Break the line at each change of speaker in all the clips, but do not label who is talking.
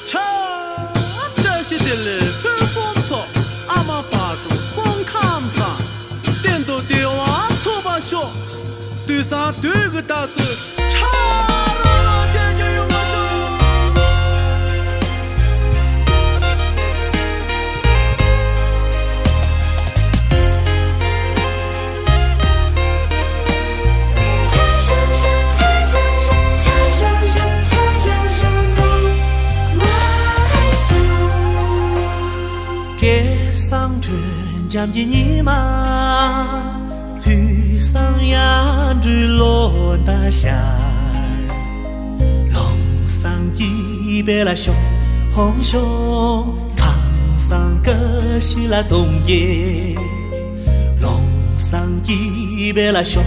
瞧，这些的来分送草，阿妈把住光看上，点到点娃拖把笑，对上对个大嘴，cha了姐姐有我
街上春江的泥马，腿上压着罗大侠，龙上一杯了熊红熊，扛上个西拉东耶，龙上一杯了熊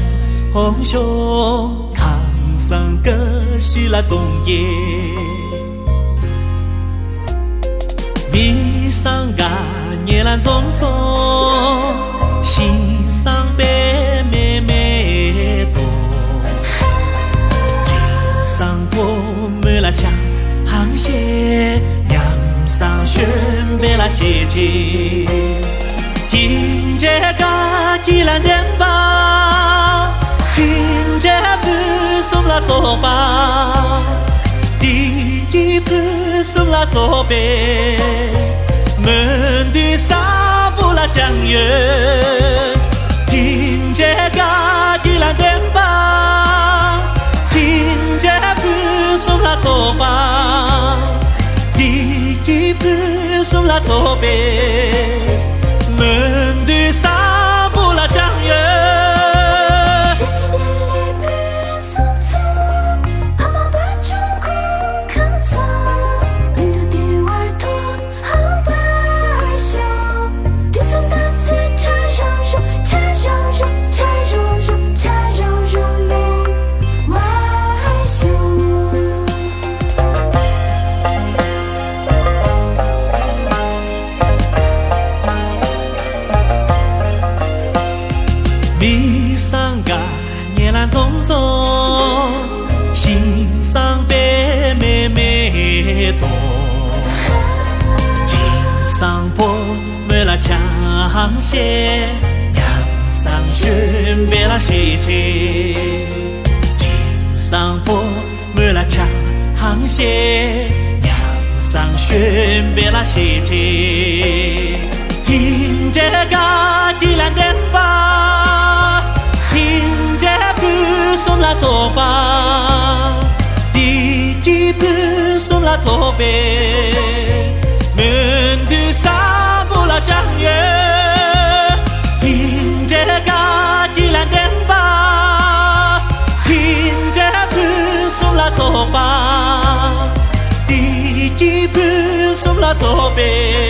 红熊，扛上个西拉东耶。迷上个夜阑中松，心上白妹妹多，肩上过满了枪航线，娘上宣白了血迹，听着个吉兰电报，听着不送了走吧。第一盘送了左边，门的纱布了酱油，听着个吉兰电报，听着盘送了左吧。第一盘送了左边，门的纱布了酱油。迷上个夜阑中松，心上白妹妹多，肩上铺满了枪线，娘上宣白了血迹，肩上铺满了枪线，娘上宣白了血迹，听着个吉兰电报，听着盘送了左吧，第一盘送了左边，门的纱布了酱油，听着个吉兰电报，听着盘送了左吧，第一盘送了左边。